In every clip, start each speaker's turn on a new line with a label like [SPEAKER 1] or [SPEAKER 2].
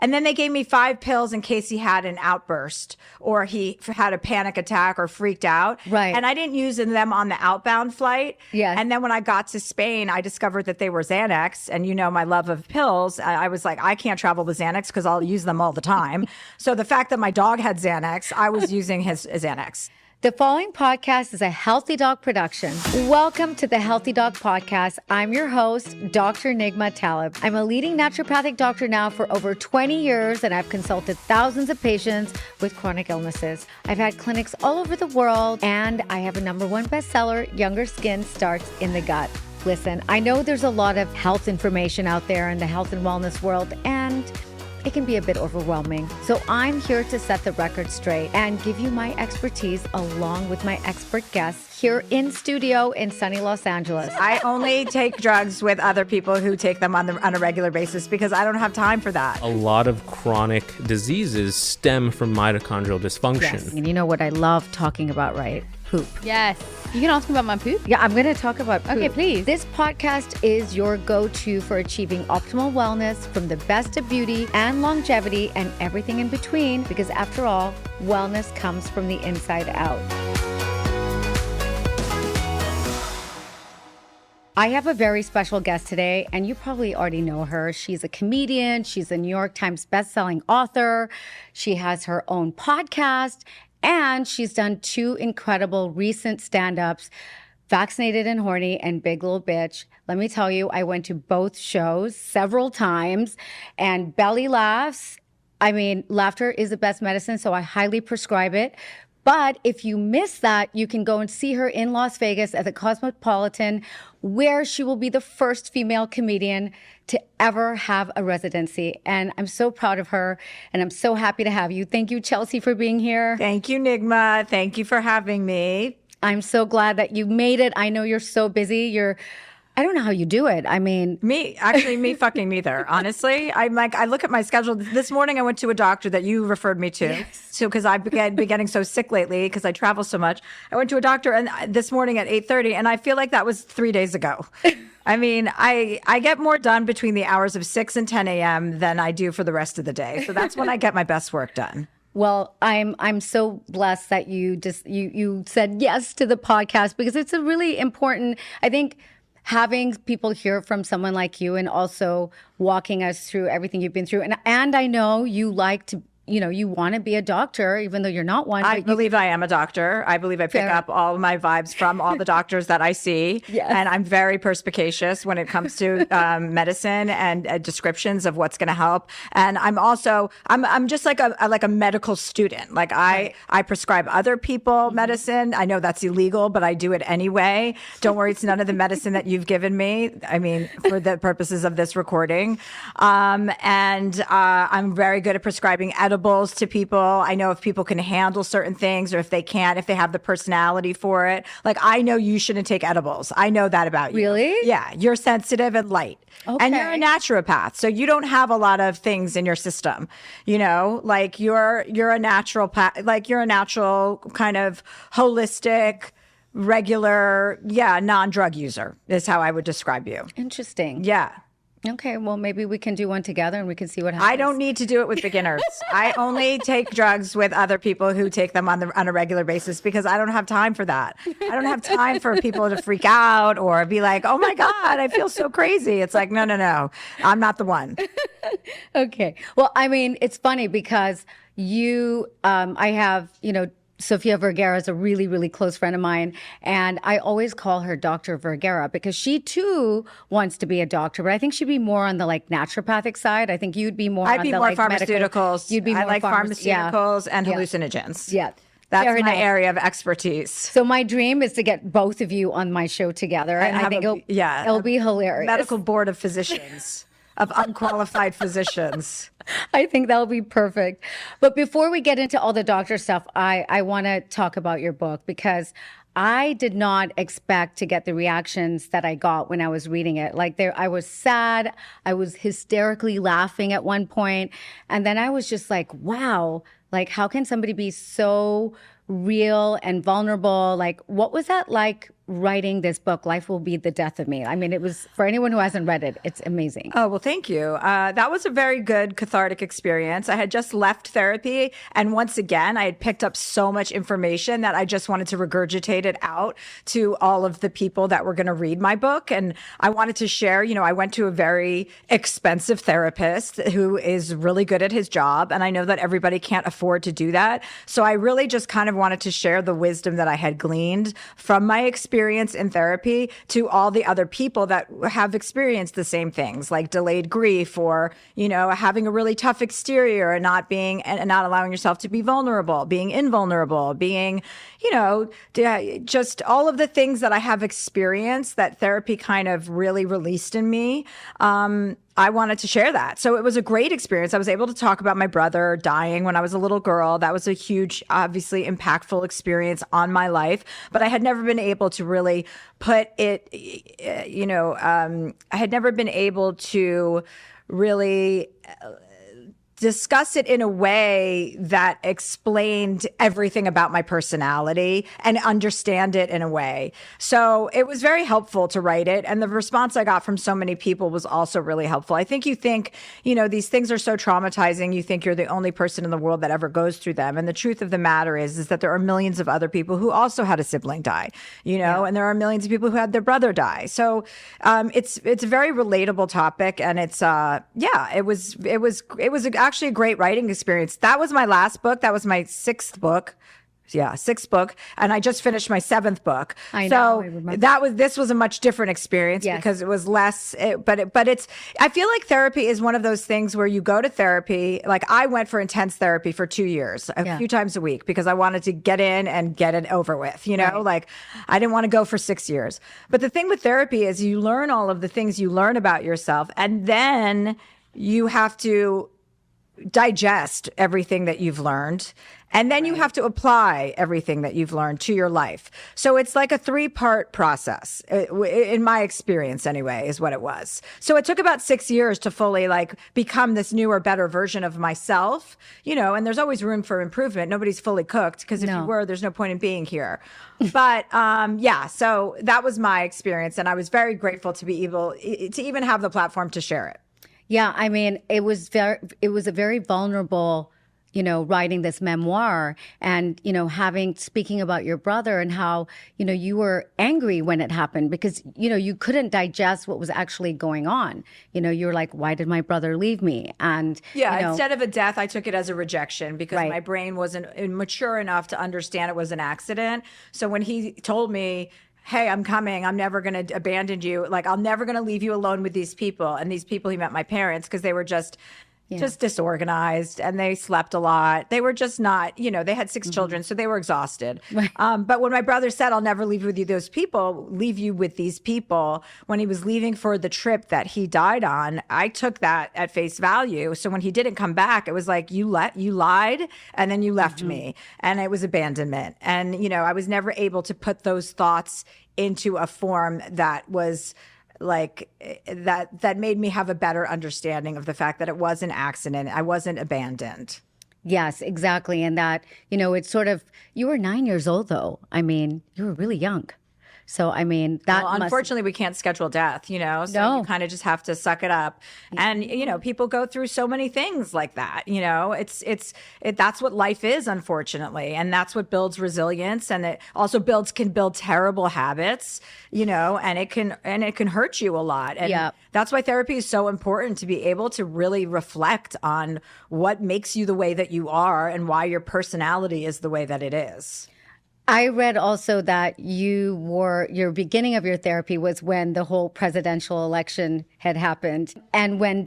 [SPEAKER 1] And then they gave me 5 pills in case he had an outburst or he had a panic attack or freaked out.
[SPEAKER 2] Right.
[SPEAKER 1] And I didn't use them on the outbound flight.
[SPEAKER 2] Yes.
[SPEAKER 1] And then when I got to Spain, I discovered that they were Xanax. And you know my love of pills. I was like, I can't travel with Xanax because I'll use them all the time. So the fact that my dog had Xanax, I was using his Xanax.
[SPEAKER 2] The following podcast is a HealthyDoc production. Welcome to the HealthyDoc Podcast. I'm your host, Dr. Nigma Talib. I'm a leading naturopathic doctor now for over 20 years, and I've consulted thousands of patients with chronic illnesses. I've had clinics all over the world, and I have a #1 bestseller, Younger Skin Starts in the Gut. Listen, I know there's a lot of health information out there in the health and wellness world, and it can be a bit overwhelming. So I'm here to set the record straight and give you my expertise along with my expert guests here in studio in sunny Los Angeles.
[SPEAKER 1] I only take drugs with other people who take them on a regular basis because I don't have time for that.
[SPEAKER 3] A lot of chronic diseases stem from mitochondrial dysfunction.
[SPEAKER 2] Yes. And you know what I love talking about, right? Poop.
[SPEAKER 4] Yes. You can ask me about my poop?
[SPEAKER 2] Yeah, I'm going to talk about poop.
[SPEAKER 4] Okay, please.
[SPEAKER 2] This podcast is your go-to for achieving optimal wellness from the best of beauty and longevity and everything in between, because after all, wellness comes from the inside out. I have a very special guest today, and you probably already know her. She's a comedian. She's a New York Times bestselling author. She has her own podcast, and she's done 2 incredible recent stand-ups, Vaccinated and Horny and Big Little Bitch. Let me tell you, I went to both shows several times, and belly laughs. I mean, laughter is the best medicine, so I highly prescribe it. But if you miss that, you can go and see her in Las Vegas at the Cosmopolitan, where she will be the first female comedian to ever have a residency. And I'm so proud of her, and I'm so happy to have you. Thank you, Chelsea, for being here.
[SPEAKER 1] Thank you, Nigma. Thank you for having me.
[SPEAKER 2] I'm so glad that you made it. I know you're so busy. I don't know how you do it. I mean,
[SPEAKER 1] me fucking neither. Honestly, I look at my schedule. This morning, I went to a doctor that you referred me to.
[SPEAKER 2] Yes.
[SPEAKER 1] So, because I've been getting so sick lately because I travel so much, I went to a doctor and this morning at 8:30, and I feel like that was 3 days ago. I mean, I get more done between the hours of 6 and 10 a.m. than I do for the rest of the day. So that's when I get my best work done.
[SPEAKER 2] Well, I'm so blessed that you said yes to the podcast, because it's a really important, I think, having people hear from someone like you, and also walking us through everything you've been through. And I know you like to, you want to be a doctor, even though you're not one.
[SPEAKER 1] I believe I am a doctor. I believe I pick up all of my vibes from all the doctors that I see.
[SPEAKER 2] Yes.
[SPEAKER 1] And I'm very perspicacious when it comes to medicine and descriptions of what's going to help. And I'm also, I'm just like a medical student. Like I prescribe other people medicine. I know that's illegal, but I do it anyway. Don't worry, it's none of the medicine that you've given me. I mean, for the purposes of this recording. And I'm very good at prescribing edibles to people. I know if people can handle certain things, or if they can't, if they have the personality for it. Like, I know you shouldn't take edibles. I know that about you.
[SPEAKER 2] Really?
[SPEAKER 1] Yeah. You're sensitive and light.
[SPEAKER 2] Okay.
[SPEAKER 1] And you're a naturopath. So you don't have a lot of things in your system. Like you're a naturopath, like you're a natural kind of holistic, regular, non-drug user is how I would describe you.
[SPEAKER 2] Interesting.
[SPEAKER 1] Yeah.
[SPEAKER 2] Okay, well, maybe we can do one together and we can see what happens.
[SPEAKER 1] I don't need to do it with beginners. I only take drugs with other people who take them on a regular basis, because I don't have time for that. I don't have time for people to freak out or be like, oh my God, I feel so crazy. It's like, no. I'm not the one.
[SPEAKER 2] Okay. Well, I mean, it's funny because I have, Sofia Vergara is a really, really close friend of mine. And I always call her Dr. Vergara because she too wants to be a doctor, but I think she'd be more on the naturopathic side. I think you'd be more on the
[SPEAKER 1] pharmaceuticals.
[SPEAKER 2] You'd be more
[SPEAKER 1] I like pharmaceuticals and hallucinogens.
[SPEAKER 2] Yeah.
[SPEAKER 1] That's
[SPEAKER 2] Fair
[SPEAKER 1] my
[SPEAKER 2] enough.
[SPEAKER 1] area of expertise.
[SPEAKER 2] So my dream is to get both of you on my show together. And I think it'll be hilarious.
[SPEAKER 1] Medical board of physicians, of unqualified physicians.
[SPEAKER 2] I think that'll be perfect. But before we get into all the doctor stuff, I want to talk about your book, because I did not expect to get the reactions that I got when I was reading it. I was sad. I was hysterically laughing at one point. And then I was just like, wow, how can somebody be so real and vulnerable? What was that like writing this book, Life Will Be the Death of Me. I mean, it was, for anyone who hasn't read it, it's amazing.
[SPEAKER 1] Oh, well, thank you. That was a very good cathartic experience. I had just left therapy. And once again, I had picked up so much information that I just wanted to regurgitate it out to all of the people that were going to read my book. And I wanted to share, I went to a very expensive therapist who is really good at his job. And I know that everybody can't afford to do that. So I really just kind of wanted to share the wisdom that I had gleaned from my experience in therapy to all the other people that have experienced the same things, like delayed grief or, having a really tough exterior and not allowing yourself to be vulnerable, being invulnerable, being, just all of the things that I have experienced that therapy kind of really released in me. I wanted to share that. So it was a great experience. I was able to talk about my brother dying when I was a little girl. That was a huge, obviously impactful experience on my life, but I had never been able to really put it, I had never been able to really discuss it in a way that explained everything about my personality and understand it in a way. So it was very helpful to write it. And the response I got from so many people was also really helpful. I think you think, these things are so traumatizing. You think you're the only person in the world that ever goes through them. And the truth of the matter is that there are millions of other people who also had a sibling die, and there are millions of people who had their brother die. So it's a very relatable topic. And it's, it was actually a great writing experience. That was my last book. That was my sixth book. Yeah, sixth book. And I just finished my seventh book.
[SPEAKER 2] I know. I remember.
[SPEAKER 1] This was a much different experience because it was less, but it's, I feel like therapy is one of those things where you go to therapy. Like I went for intense therapy for 2 years, a few times a week, because I wanted to get in and get it over with, like I didn't want to go for 6 years. But the thing with therapy is you learn all of the things you learn about yourself, and then you have to digest everything that you've learned. And then you have to apply everything that you've learned to your life. So it's like a 3-part process, in my experience anyway, is what it was. So it took about 6 years to fully become this newer, better version of myself, and there's always room for improvement. Nobody's fully cooked, because if you were, there's no point in being here. But so that was my experience. And I was very grateful to be able to even have the platform to share it.
[SPEAKER 2] Yeah, I mean, it was a very vulnerable, writing this memoir and, speaking about your brother and how, you were angry when it happened because, you couldn't digest what was actually going on. You were like, why did my brother leave me? And
[SPEAKER 1] instead of a death, I took it as a rejection because my brain wasn't mature enough to understand it was an accident. So when he told me, hey, I'm coming, I'm never going to abandon you. I'm never going to leave you alone with these people. And these people, he meant my parents, because they were just disorganized and they slept a lot. They were just not, they had 6 children, so they were exhausted.
[SPEAKER 2] Right.
[SPEAKER 1] But when my brother said, I'll never leave you with these people, when he was leaving for the trip that he died on, I took that at face value. So when he didn't come back, it was like, you lied and then you left me. And it was abandonment. And, I was never able to put those thoughts into a form that was that made me have a better understanding of the fact that it was an accident. I wasn't abandoned.
[SPEAKER 2] Yes, exactly. And that, it's sort of, you were 9 years old though. I mean, you were really young. So, I mean,
[SPEAKER 1] unfortunately, we can't schedule death, so you kind of just have to suck it up. And, people go through so many things like that, that's what life is, unfortunately. And that's what builds resilience. And it also can build terrible habits, and it can hurt you a lot. And that's why therapy is so important, to be able to really reflect on what makes you the way that you are and why your personality is the way that it is.
[SPEAKER 2] I read also that your beginning of your therapy was when the whole presidential election had happened. And when,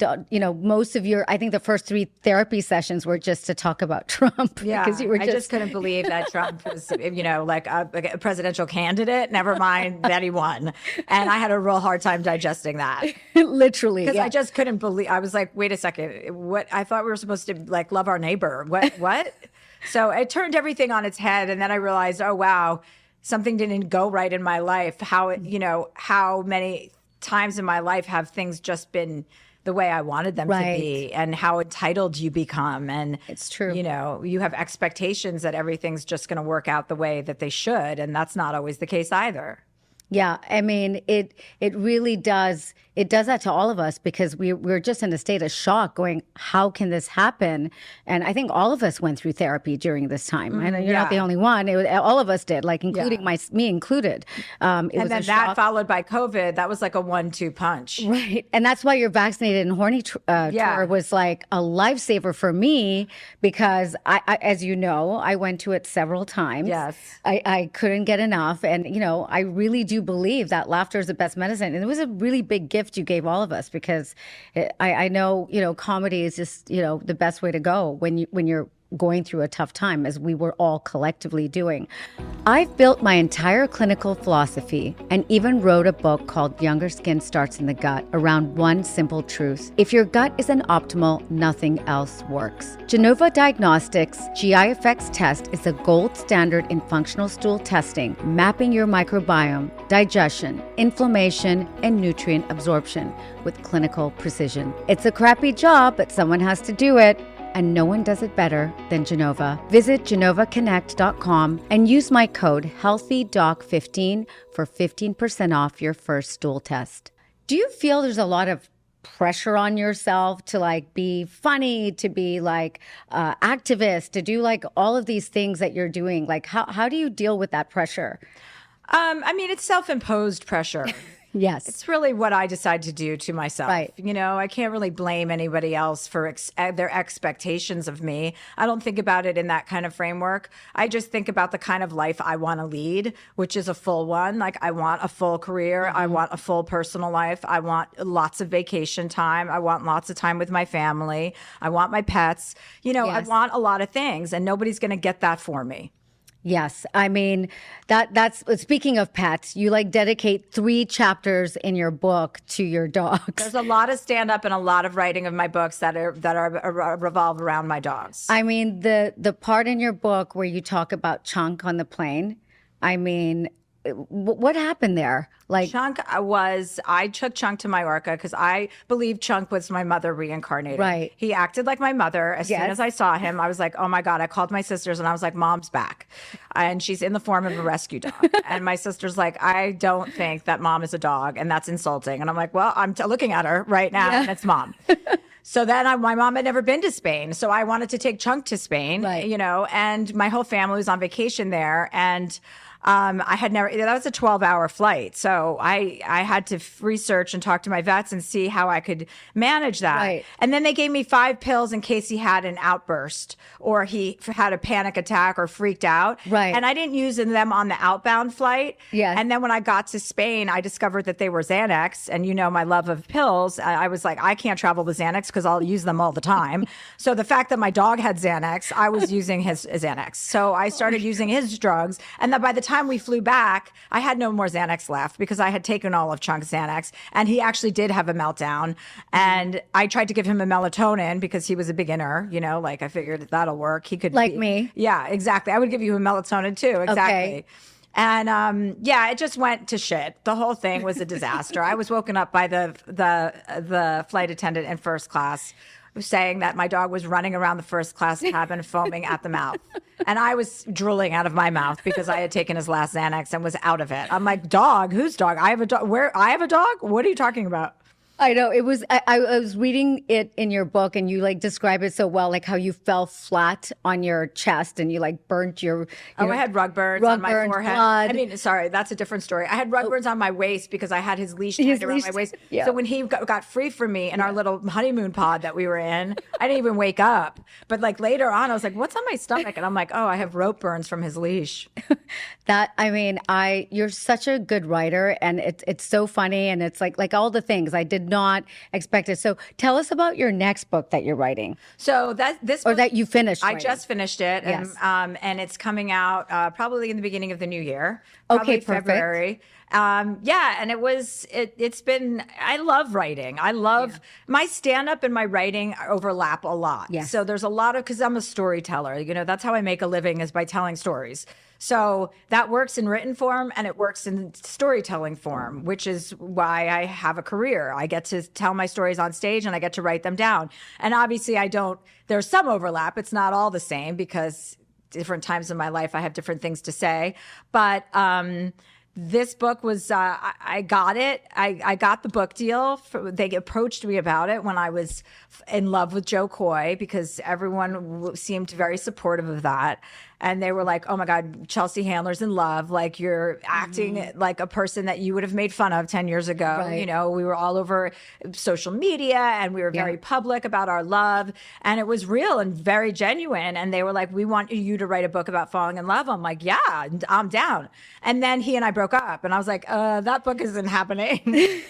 [SPEAKER 2] most of I think the first 3 therapy sessions were just to talk about Trump.
[SPEAKER 1] Yeah.
[SPEAKER 2] Because
[SPEAKER 1] I just couldn't believe that Trump was, like a presidential candidate, never mind that he won. And I had a real hard time digesting that.
[SPEAKER 2] Literally.
[SPEAKER 1] Because I just couldn't believe, I was like, wait a second, what? I thought we were supposed to love our neighbor. What? So it turned everything on its head. And then I realized, oh, wow, something didn't go right in my life. How many times in my life have things just been the way I wanted them to be, and how entitled you become. And
[SPEAKER 2] it's true.
[SPEAKER 1] You have expectations that everything's just going to work out the way that they should. And that's not always the case either.
[SPEAKER 2] Yeah, I mean, it really does. It does that to all of us because we're just in a state of shock going, how can this happen? And I think all of us went through therapy during this time. I know you're not the only one. All of us did, like including me included.
[SPEAKER 1] And then that followed by COVID, that was like a 1-2 punch.
[SPEAKER 2] Right. And that's why your vaccinated and horny tour was like a lifesaver for me because I, as you know, I went to it several times.
[SPEAKER 1] Yes.
[SPEAKER 2] I couldn't get enough. And, I really do believe that laughter is the best medicine. And it was a really big gift you gave all of us because I know, comedy is just, the best way to go when you're going through a tough time, as we were all collectively doing. I've built my entire clinical philosophy and even wrote a book called Younger Skin Starts in the Gut around one simple truth. If your gut isn't optimal, nothing else works. Genova Diagnostics GI Effects test is the gold standard in functional stool testing, mapping your microbiome, digestion, inflammation, and nutrient absorption with clinical precision. It's a crappy job, but someone has to do it. And no one does it better than Genova. Visit genovaconnect.com and use my code HealthyDoc15 for 15% off your first stool test. Do you feel there's a lot of pressure on yourself to like be funny, to be like activist, to do like all of these things that you're doing? Like how do you deal with that pressure?
[SPEAKER 1] I mean, it's self-imposed pressure.
[SPEAKER 2] Yes.
[SPEAKER 1] It's really what I decide to do to myself.
[SPEAKER 2] Right.
[SPEAKER 1] I can't really blame anybody else for their expectations of me. I don't think about it in that kind of framework. I just think about the kind of life I want to lead, which is a full one. Like I want a full career. I want a full personal life. I want lots of vacation time. I want lots of time with my family. I want my pets. I want a lot of things, and nobody's going to get that for me.
[SPEAKER 2] Yes. I mean, that's speaking of pets, you like dedicate 3 chapters in your book to your dogs.
[SPEAKER 1] There's a lot of stand up and a lot of writing of my books that revolve around my dogs.
[SPEAKER 2] I mean, the part in your book where you talk about Chunk on the plane, I mean, what happened there? Like I took Chunk to Mallorca because I believe Chunk was my mother reincarnated. Right.
[SPEAKER 1] He acted like my mother. As soon as I saw him, I was like, oh my God, I called my sisters and I was like, Mom's back. And she's in the form of a rescue dog. And my sister's like, I don't think that Mom is a dog and that's insulting. And I'm like, well, I'm looking at her right now and it's Mom. So then my mom had never been to Spain. So I wanted to take Chunk to Spain, and my whole family was on vacation there. And I had never, that was a 12-hour flight. So I had to research and talk to my vets and see how I could manage that.
[SPEAKER 2] Right.
[SPEAKER 1] And then they gave me 5 pills in case he had an outburst or he had a panic attack or freaked out.
[SPEAKER 2] Right.
[SPEAKER 1] And I didn't use them on the outbound flight.
[SPEAKER 2] Yes.
[SPEAKER 1] And then when I got to Spain, I discovered that they were Xanax. And my love of pills, I was like, I can't travel with Xanax because I'll use them all the time. So the fact that my dog had Xanax, I was using his Xanax. So I started using his drugs. And then by the time we flew back, I had no more Xanax left because I had taken all of Chunk's Xanax. And he actually did have a meltdown. And I tried to give him a melatonin because he was a beginner, like I figured that'll work. He could
[SPEAKER 2] me.
[SPEAKER 1] Yeah, exactly. I would give you a melatonin too. Exactly. Okay. And it just went to shit. The whole thing was a disaster. I was woken up by the flight attendant in first class saying that my dog was running around the first class cabin foaming at the mouth. And I was drooling out of my mouth because I had taken his last Xanax and was out of it. I'm like, dog? Whose dog? I have a dog. Where? I have a dog? What are you talking about?
[SPEAKER 2] I know it was. I was reading it in your book, and you like describe it so well, like how you fell flat on your chest and you like burnt your.
[SPEAKER 1] I had rug burns on my forehead. Blood. I mean, sorry, that's a different story. I had rug burns on my waist because I had his leash tied around my waist. Yeah. So when he got free from me in our little honeymoon pod that we were in, I didn't even wake up. But like later on, I was like, "What's on my stomach?" And I'm like, "Oh, I have rope burns from his leash."
[SPEAKER 2] You're such a good writer, and it's so funny, and it's like all the things I did not expect it. So tell us about your next book that you're writing.
[SPEAKER 1] So that you finished.
[SPEAKER 2] I
[SPEAKER 1] just finished it,
[SPEAKER 2] yes.
[SPEAKER 1] And it's coming out probably in the beginning of the new year.
[SPEAKER 2] Okay, perfect.
[SPEAKER 1] February. And it's been, I love writing. I love my stand-up and my writing overlap a lot.
[SPEAKER 2] Yes.
[SPEAKER 1] So there's a lot of, because I'm a storyteller, that's how I make a living is by telling stories. So that works in written form and it works in storytelling form, which is why I have a career. I get to tell my stories on stage and I get to write them down. And obviously there's some overlap. It's not all the same because different times in my life I have different things to say. But this book was, I got it. I got the book deal. They approached me about it when I was in love with Joe Coy, because everyone seemed very supportive of that. And they were like, oh my God, Chelsea Handler's in love. Like, you're acting like a person that you would have made fun of 10 years ago.
[SPEAKER 2] Right.
[SPEAKER 1] You know, we were all over social media and we were very public about our love. And it was real and very genuine. And they were like, we want you to write a book about falling in love. I'm like, yeah, I'm down. And then he and I broke up. And I was like, that book isn't happening.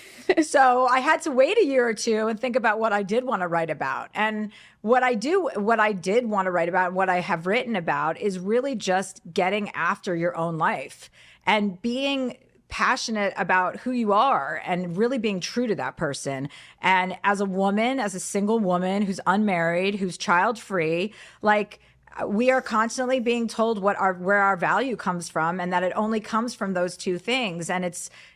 [SPEAKER 1] So I had to wait a year or two and think about what I did want to write about. And what I did want to write about, what I have written about, is really just getting after your own life and being passionate about who you are and really being true to that person. And as a woman, as a single woman who's unmarried, who's child free, like, we are constantly being told where our value comes from, and that it only comes from those two things. And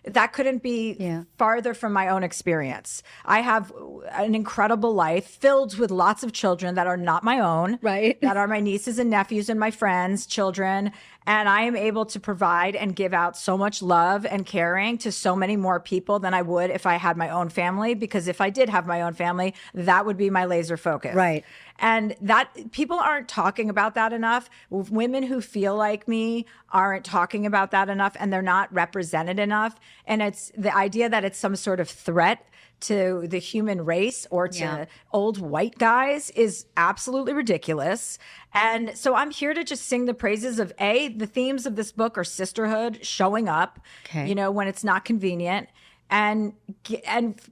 [SPEAKER 1] that couldn't be farther from my own experience. I have an incredible life filled with lots of children that are not my own,
[SPEAKER 2] right?
[SPEAKER 1] That are my nieces and nephews and my friends' children. And I am able to provide and give out so much love and caring to so many more people than I would if I had my own family. Because if I did have my own family, that would be my laser focus.
[SPEAKER 2] Right.
[SPEAKER 1] And that people aren't talking about that enough. Women who feel like me aren't talking about that enough, and they're not represented enough. And it's the idea that it's some sort of threat to the human race or to old white guys is absolutely ridiculous. And so I'm here to just sing the praises of the themes of this book are sisterhood, showing up, you know, when it's not convenient, and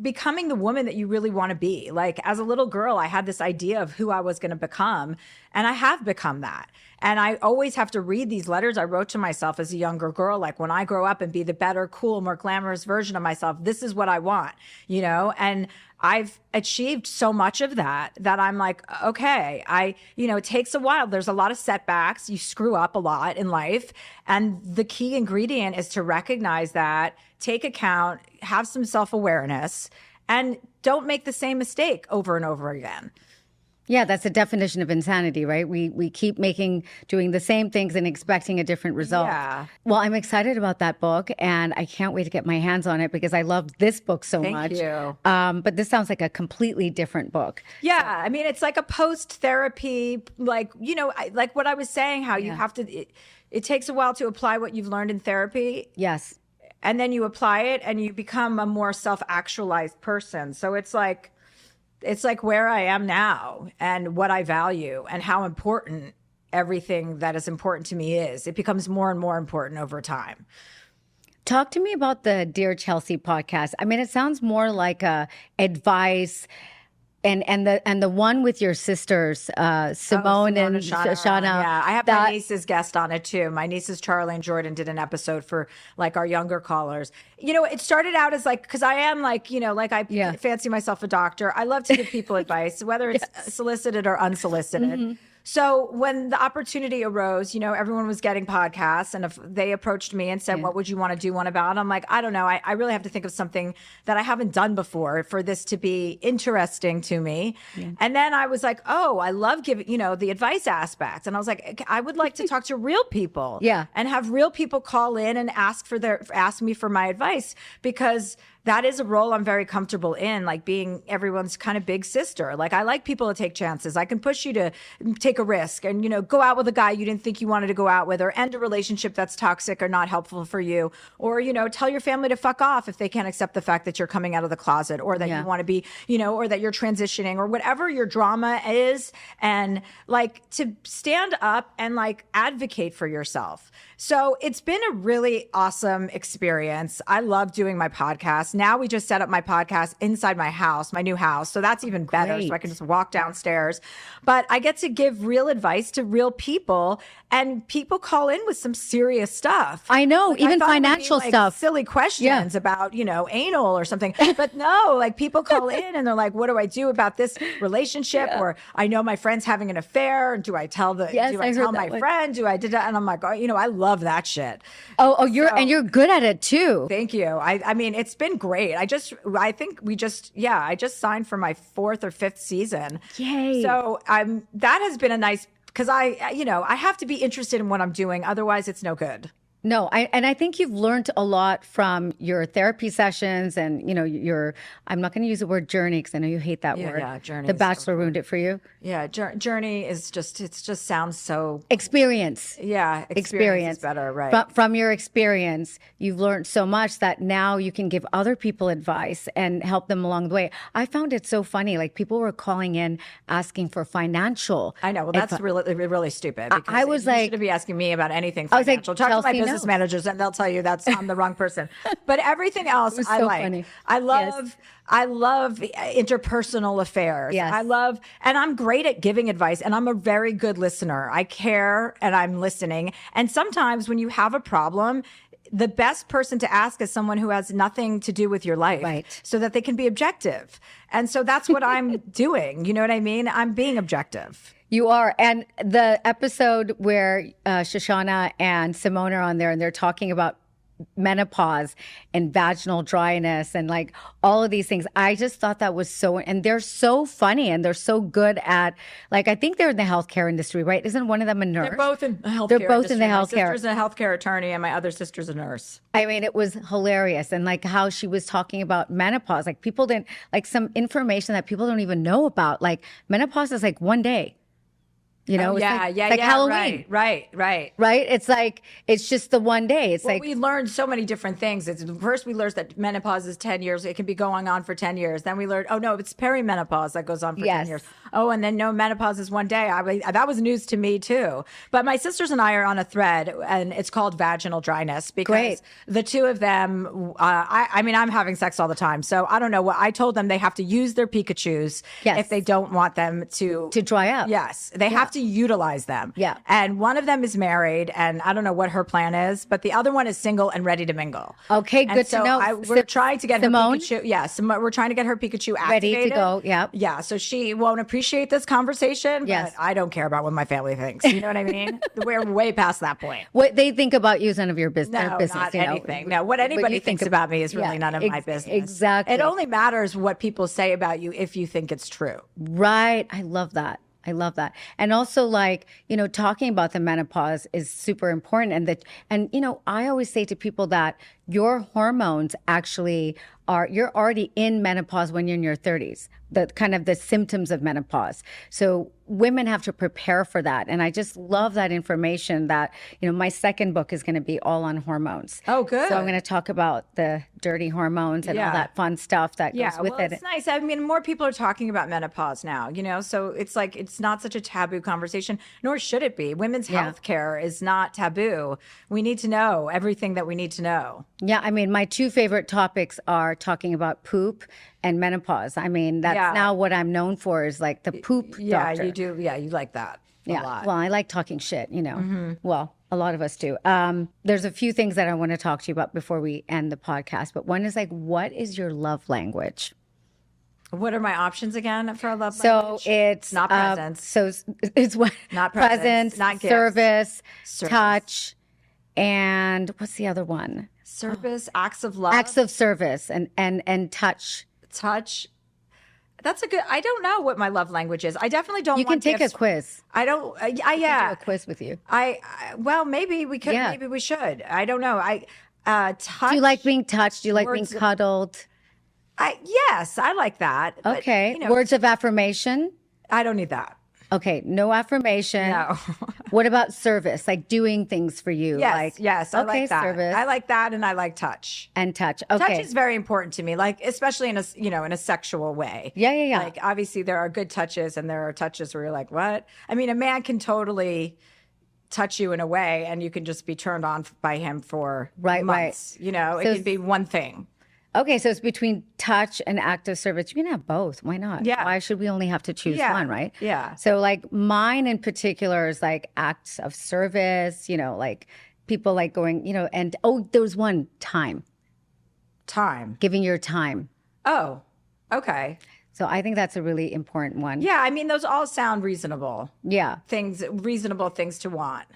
[SPEAKER 1] becoming the woman that you really want to be. Like, as a little girl, I had this idea of who I was going to become, and I have become that. And I always have to read these letters I wrote to myself as a younger girl. Like, when I grow up and be the better, cool, more glamorous version of myself, this is what I want, you know? And I've achieved so much of that I'm like, okay, it takes a while. There's a lot of setbacks. You screw up a lot in life. And the key ingredient is to recognize that, take account, have some self-awareness, and don't make the same mistake over and over again.
[SPEAKER 2] Yeah, that's the definition of insanity, right? We keep doing the same things and expecting a different result.
[SPEAKER 1] Yeah.
[SPEAKER 2] Well, I'm excited about that book, and I can't wait to get my hands on it because I love this book so much.
[SPEAKER 1] Thank you.
[SPEAKER 2] But this sounds like a completely different book.
[SPEAKER 1] Yeah, I mean, it's like a post-therapy, like, you know, like what I was saying, how you have to, it takes a while to apply what you've learned in therapy.
[SPEAKER 2] Yes.
[SPEAKER 1] And then you apply it and you become a more self-actualized person. So it's like where I am now and what I value and how important everything that is important to me is. It becomes more and more important over time.
[SPEAKER 2] Talk to me about the Dear Chelsea podcast. I mean, it sounds more like advice. And the one with your sisters, Simone and Shauna.
[SPEAKER 1] Yeah, I have my niece's guest on it too. My nieces Charlie and Jordan did an episode for like our younger callers. You know, it started out as like, because I am like, you know, like I fancy myself a doctor. I love to give people advice, whether it's solicited or unsolicited. Mm-hmm. So when the opportunity arose, you know, everyone was getting podcasts, and if they approached me and said, what would you want to do one about? I'm like, I don't know. I really have to think of something that I haven't done before for this to be interesting to me. Yeah. And then I was like, oh, I love giving, you know, the advice aspect. And I was like, I would like to talk to real people and have real people call in and ask me for my advice, because that is a role I'm very comfortable in, like being everyone's kind of big sister. Like, I like people to take chances. I can push you to take a risk and, you know, go out with a guy you didn't think you wanted to go out with, or end a relationship that's toxic or not helpful for you, or, you know, tell your family to fuck off if they can't accept the fact that you're coming out of the closet, or that you want to be, you know, or that you're transitioning, or whatever your drama is. And like, to stand up and like advocate for yourself. So it's been a really awesome experience. I love doing my podcast. Now we just set up my podcast inside my house, my new house. So that's even better. So I can just walk downstairs. But I get to give real advice to real people, and people call in with some serious stuff.
[SPEAKER 2] I know,
[SPEAKER 1] like,
[SPEAKER 2] even financial stuff.
[SPEAKER 1] Silly questions about, you know, anal or something. But no, like, people call in and they're like, what do I do about this relationship? Or I know my friend's having an affair. And do I tell my friend? Do I do that? And I'm like, oh, you know, I love that shit.
[SPEAKER 2] You're good at it too.
[SPEAKER 1] Thank you. I mean, it's been great. I just signed for my 4th or 5th season.
[SPEAKER 2] Yay.
[SPEAKER 1] So that has been a nice, because I have to be interested in what I'm doing. Otherwise it's no good.
[SPEAKER 2] No, and I think you've learned a lot from your therapy sessions and, your, I'm not going to use the word journey because I know you hate that word.
[SPEAKER 1] Yeah, journey
[SPEAKER 2] The
[SPEAKER 1] is
[SPEAKER 2] Bachelor ruined it for you.
[SPEAKER 1] Yeah, journey is it just sounds so.
[SPEAKER 2] Experience.
[SPEAKER 1] Yeah, experience is better, right?
[SPEAKER 2] From your experience, you've learned so much that now you can give other people advice and help them along the way. I found it so funny. Like people were calling in asking for financial.
[SPEAKER 1] I know. Well, that's really stupid. Because
[SPEAKER 2] I was
[SPEAKER 1] you
[SPEAKER 2] like,
[SPEAKER 1] shouldn't be asking me about anything
[SPEAKER 2] I was like,
[SPEAKER 1] financial. Talk to my
[SPEAKER 2] Chelsea
[SPEAKER 1] business
[SPEAKER 2] knows.
[SPEAKER 1] managers, and they'll tell you I'm the wrong person. But everything else,
[SPEAKER 2] was
[SPEAKER 1] I
[SPEAKER 2] so
[SPEAKER 1] like.
[SPEAKER 2] funny.
[SPEAKER 1] I love interpersonal affairs.
[SPEAKER 2] Yes.
[SPEAKER 1] And I'm great at giving advice, and I'm a very good listener. I care, and I'm listening. And sometimes when you have a problem, the best person to ask is someone who has nothing to do with your life,
[SPEAKER 2] Right.
[SPEAKER 1] so that they can be objective. And so that's what I'm doing. You know what I mean? I'm being objective.
[SPEAKER 2] You are. And the episode where Shoshana and Simone are on there and they're talking about menopause and vaginal dryness and like all of these things. I just thought that was and they're so funny and they're so good at, like, I think they're in the healthcare industry, right? Isn't one of them a nurse?
[SPEAKER 1] They're both in healthcare.
[SPEAKER 2] They're both in the
[SPEAKER 1] industry. My
[SPEAKER 2] healthcare.
[SPEAKER 1] sister's a healthcare attorney, and my other sister's a nurse.
[SPEAKER 2] I mean, it was hilarious. And like how she was talking about menopause, like people didn't, like some information that people don't even know about. Like menopause is like one day. It's like Halloween.
[SPEAKER 1] Right.
[SPEAKER 2] Right? It's like, it's just the one day. It's like,
[SPEAKER 1] we learned so many different things. First, we learned that menopause is 10 years. It can be going on for 10 years. Then we learned, oh, no, it's perimenopause that goes on for 10 years. Oh, and then no, menopause is one day. That was news to me, too. But my sisters and I are on a thread, and it's called vaginal dryness because the two of them, I mean, I'm having sex all the time. So I don't know what I told them. They have to use their Pikachus if they don't want them to
[SPEAKER 2] dry up.
[SPEAKER 1] Yes. They have to utilize them.
[SPEAKER 2] Yeah.
[SPEAKER 1] And one of them is married, and I don't know what her plan is, but the other one is single and ready to mingle.
[SPEAKER 2] Okay, good to know.
[SPEAKER 1] We're trying to get
[SPEAKER 2] Simone?
[SPEAKER 1] her Pikachu. Yeah, we're trying to get her Pikachu activated.
[SPEAKER 2] Ready to go, yeah.
[SPEAKER 1] Yeah, so she won't appreciate this conversation,
[SPEAKER 2] Yes.
[SPEAKER 1] but I don't care about what my family thinks. You know what I mean? We're way past that point.
[SPEAKER 2] What they think about you is none of your business.
[SPEAKER 1] No, not
[SPEAKER 2] you know.
[SPEAKER 1] anything. No, what anybody thinks about me is really none of my business.
[SPEAKER 2] Exactly.
[SPEAKER 1] It only matters what people say about you if you think it's true.
[SPEAKER 2] Right. I love that. And also, like, talking about the menopause is super important. And I always say to people that your hormones actually you're already in menopause when you're in your 30s, the symptoms of menopause. So women have to prepare for that. And I just love that information that, my second book is going to be all on hormones.
[SPEAKER 1] Oh, good.
[SPEAKER 2] So I'm going to talk about the dirty hormones and all that fun stuff that goes with it.
[SPEAKER 1] It's nice. I mean, more people are talking about menopause now, so it's like, it's not such a taboo conversation, nor should it be. Women's health care is not taboo. We need to know everything that we need to know.
[SPEAKER 2] Yeah, I mean, my two favorite topics are talking about poop and menopause. I mean, that's now what I'm known for is like the poop doctor.
[SPEAKER 1] You do. Yeah, you like that a lot.
[SPEAKER 2] Well, I like talking shit, Well, a lot of us do. There's a few things that I want to talk to you about before we end the podcast. But one is like, what is your love language?
[SPEAKER 1] What are my options again for a love
[SPEAKER 2] So
[SPEAKER 1] language?
[SPEAKER 2] it's
[SPEAKER 1] not presents.
[SPEAKER 2] So it's what?
[SPEAKER 1] Not presents, not gifts.
[SPEAKER 2] Service, touch, and what's the other one?
[SPEAKER 1] Service, acts of love.
[SPEAKER 2] Acts of service and touch.
[SPEAKER 1] Touch. That's a good. I don't know what my love language is. I definitely don't.
[SPEAKER 2] You can take
[SPEAKER 1] gifts.
[SPEAKER 2] a quiz.
[SPEAKER 1] I don't.
[SPEAKER 2] I can do a quiz with you.
[SPEAKER 1] Well, maybe we could.
[SPEAKER 2] Yeah.
[SPEAKER 1] Maybe we should. I don't know. Touch.
[SPEAKER 2] Do you like being touched? Do you like being
[SPEAKER 1] Words-
[SPEAKER 2] cuddled?
[SPEAKER 1] Yes, I like that. But,
[SPEAKER 2] Okay. Words of affirmation?
[SPEAKER 1] I don't need that.
[SPEAKER 2] Okay. No affirmation.
[SPEAKER 1] No.
[SPEAKER 2] What about service? Like doing things for you?
[SPEAKER 1] Yes. I like that.
[SPEAKER 2] Service.
[SPEAKER 1] I like that, and I like touch.
[SPEAKER 2] And touch. Okay.
[SPEAKER 1] Touch is very important to me, like especially in a sexual way.
[SPEAKER 2] Yeah.
[SPEAKER 1] Like obviously there are good touches, and there are touches where you're like, what? I mean, a man can totally touch you in a way, and you can just be turned on by him for months. It can be one thing.
[SPEAKER 2] Okay, so it's between touch and active service. You can have both. Why not?
[SPEAKER 1] Yeah.
[SPEAKER 2] Why should we only have to choose one, right?
[SPEAKER 1] Yeah.
[SPEAKER 2] So like mine in particular is like acts of service, like people like going, and there was one time.
[SPEAKER 1] Time.
[SPEAKER 2] Giving your time.
[SPEAKER 1] Oh, okay.
[SPEAKER 2] So I think that's a really important one.
[SPEAKER 1] Yeah, I mean, those all sound reasonable.
[SPEAKER 2] Yeah.
[SPEAKER 1] Reasonable things to want.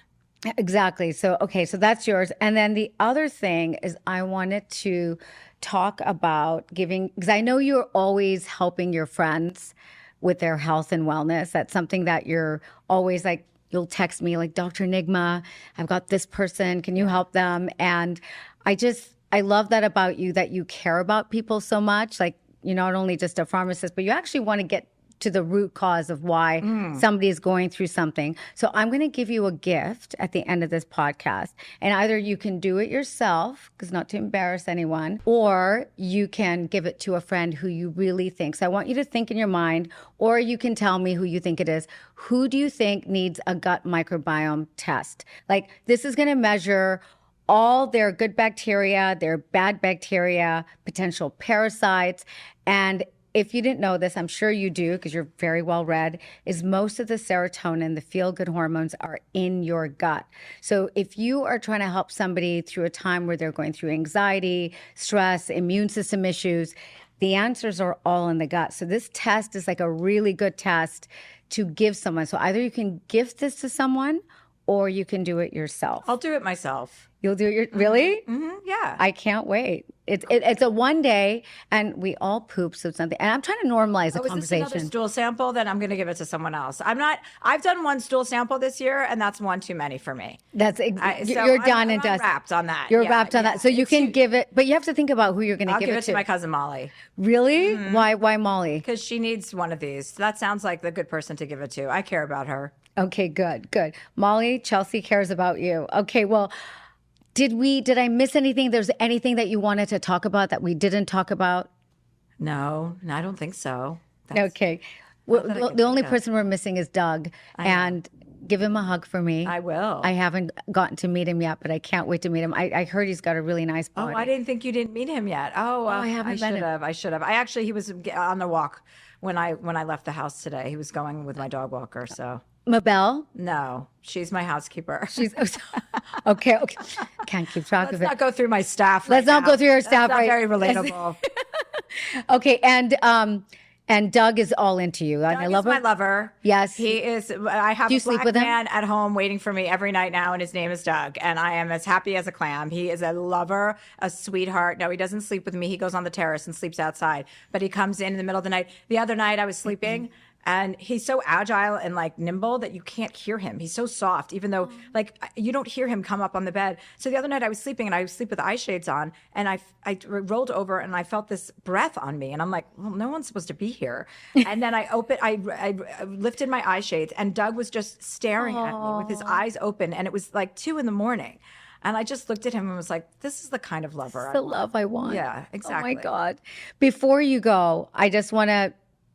[SPEAKER 2] Exactly. So, okay, so that's yours. And then the other thing is I wanted to talk about giving, because I know you're always helping your friends with their health and wellness. That's something that you're always like, you'll text me like, Dr. Nigma, I've got this person. Can you help them? And I love that about you, that you care about people so much. Like, you're not only just a pharmacist, but you actually want to get to the root cause of why somebody is going through something. So I'm going to give you a gift at the end of this podcast. And either you can do it yourself, because not to embarrass anyone, or you can give it to a friend who you really think. So I want you to think in your mind, or you can tell me who you think it is. Who do you think needs a gut microbiome test? Like, this is going to measure all their good bacteria, their bad bacteria, potential parasites. And if you didn't know this, I'm sure you do because you're very well read, is most of the serotonin, the feel-good hormones, are in your gut. So if you are trying to help somebody through a time where they're going through anxiety, stress, immune system issues, the answers are all in the gut. So this test is like a really good test to give someone. So either you can gift this to someone or you can do it yourself.
[SPEAKER 1] I'll do it myself.
[SPEAKER 2] You'll do it really?
[SPEAKER 1] Mm-hmm, yeah.
[SPEAKER 2] I can't wait. It's a one day, and we all poop, so it's something. And I'm trying to normalize the
[SPEAKER 1] Is this
[SPEAKER 2] conversation.
[SPEAKER 1] another stool sample? Then I'm going to give it to someone else. I've done one stool sample this year, and that's one too many for me.
[SPEAKER 2] You're done and dusted.
[SPEAKER 1] I'm wrapped on that.
[SPEAKER 2] You're wrapped on that. So you can give it, but you have to think about who you're going to give it to.
[SPEAKER 1] I'll give it to my cousin Molly.
[SPEAKER 2] Really? Why Molly?
[SPEAKER 1] Because she needs one of these. That sounds like the good person to give it to. I care about her.
[SPEAKER 2] Okay, good. Molly, Chelsea cares about you. Okay, well, did I miss anything? There's anything that you wanted to talk about that we didn't talk about?
[SPEAKER 1] No, I don't think so.
[SPEAKER 2] Okay. Well, the only person we're missing is Doug. And give him a hug for me.
[SPEAKER 1] I will.
[SPEAKER 2] I haven't gotten to meet him yet, but I can't wait to meet him. I heard he's got a really nice body.
[SPEAKER 1] Oh, I didn't think you didn't meet him yet.
[SPEAKER 2] I haven't met him.
[SPEAKER 1] I should have. He was on the walk when I left the house today. He was going with my dog walker, so.
[SPEAKER 2] Mabel?
[SPEAKER 1] No, she's my housekeeper.
[SPEAKER 2] She's okay. Can't keep track of it.
[SPEAKER 1] Let's not go through my staff.
[SPEAKER 2] Let's not go through your staff.
[SPEAKER 1] That's not very relatable.
[SPEAKER 2] Okay, and Doug is all into you.
[SPEAKER 1] Doug
[SPEAKER 2] I love
[SPEAKER 1] is
[SPEAKER 2] him.
[SPEAKER 1] my lover.
[SPEAKER 2] Yes,
[SPEAKER 1] he is. I have
[SPEAKER 2] Do you
[SPEAKER 1] a
[SPEAKER 2] sleep
[SPEAKER 1] black
[SPEAKER 2] with him?
[SPEAKER 1] man at home waiting for me every night now, and his name is Doug. And I am as happy as a clam. He is a lover, a sweetheart. No, he doesn't sleep with me. He goes on the terrace and sleeps outside. But he comes in the middle of the night. The other night I was sleeping. And he's so agile and like nimble that you can't hear him. He's so soft, even though like you don't hear him come up on the bed. So the other night I was sleeping and I was sleep with the eye shades on, and I rolled over and I felt this breath on me, and I'm like, well, no one's supposed to be here. And then I lifted my eye shades, and Doug was just staring at me with his eyes open, and it was like 2 a.m. And I just looked at him and was like, this is the kind of lover I want.
[SPEAKER 2] love I want.
[SPEAKER 1] Yeah, exactly.
[SPEAKER 2] Oh my God. Before you go, I just want to,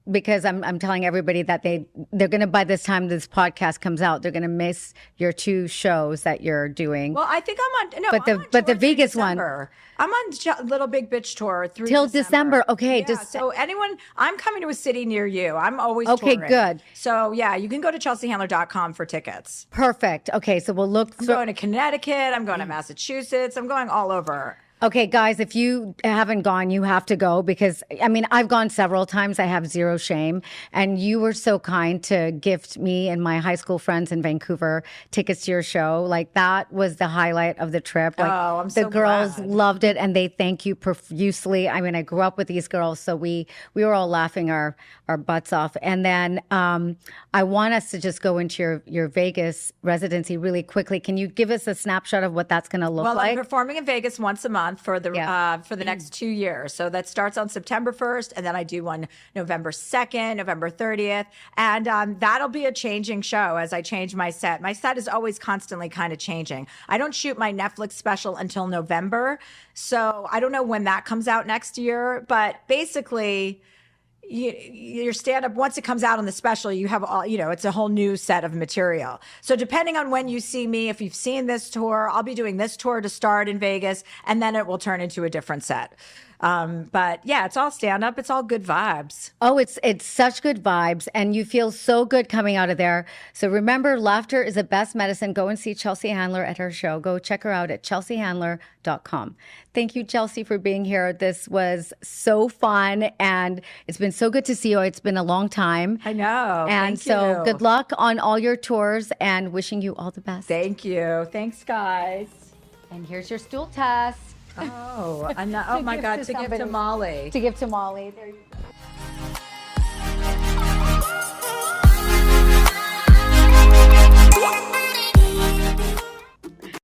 [SPEAKER 2] because I'm telling everybody that they're going to, by this time this podcast comes out, they're going to miss your 2 shows that you're doing.
[SPEAKER 1] Well, I think I'm on. No,
[SPEAKER 2] But
[SPEAKER 1] I'm on
[SPEAKER 2] the
[SPEAKER 1] tour through
[SPEAKER 2] Vegas one.
[SPEAKER 1] December. I'm on Little Big Bitch tour through
[SPEAKER 2] Till December. Okay.
[SPEAKER 1] Yeah, so I'm coming to a city near you. I'm always
[SPEAKER 2] Okay,
[SPEAKER 1] touring.
[SPEAKER 2] good.
[SPEAKER 1] So yeah, you can go to chelseahandler.com for tickets.
[SPEAKER 2] Perfect. Okay, so we'll look
[SPEAKER 1] I'm
[SPEAKER 2] through.
[SPEAKER 1] going to Connecticut. I'm going to Massachusetts. I'm going all over.
[SPEAKER 2] Okay, guys, if you haven't gone, you have to go, because, I mean, I've gone several times. I have zero shame. And you were so kind to gift me and my high school friends in Vancouver tickets to your show. Like, that was the highlight of the trip. Like,
[SPEAKER 1] I'm so
[SPEAKER 2] the girls
[SPEAKER 1] glad.
[SPEAKER 2] loved it, and they thank you profusely. I mean, I grew up with these girls, so we were all laughing our butts off. And then I want us to just go into your Vegas residency really quickly. Can you give us a snapshot of what that's going to look
[SPEAKER 1] Well,
[SPEAKER 2] like?
[SPEAKER 1] I'm performing in Vegas once a month for the next 2 years. So that starts on September 1st, and then I do one November 2nd, November 30th, and that'll be a changing show as I change my set. My set is always constantly kind of changing. I don't shoot my Netflix special until November, so I don't know when that comes out next year. But basically, your stand-up, once it comes out on the special, you have all, it's a whole new set of material. So depending on when you see me, if you've seen this tour, I'll be doing this tour to start in Vegas, and then it will turn into a different set. But yeah, it's all stand-up. It's all good vibes.
[SPEAKER 2] Oh, it's such good vibes, and you feel so good coming out of there. So remember, laughter is the best medicine. Go and see Chelsea Handler at her show. Go check her out at chelseahandler.com. Thank you, Chelsea, for being here. This was so fun, and it's been so good to see you. It's been a long time.
[SPEAKER 1] I know.
[SPEAKER 2] And
[SPEAKER 1] Thank
[SPEAKER 2] so
[SPEAKER 1] you.
[SPEAKER 2] good luck on all your tours, and wishing you all the best.
[SPEAKER 1] Thank you. Thanks, guys.
[SPEAKER 2] And here's your stool test.
[SPEAKER 1] Oh my God, to give to Molly.
[SPEAKER 2] To give to Molly. There you go.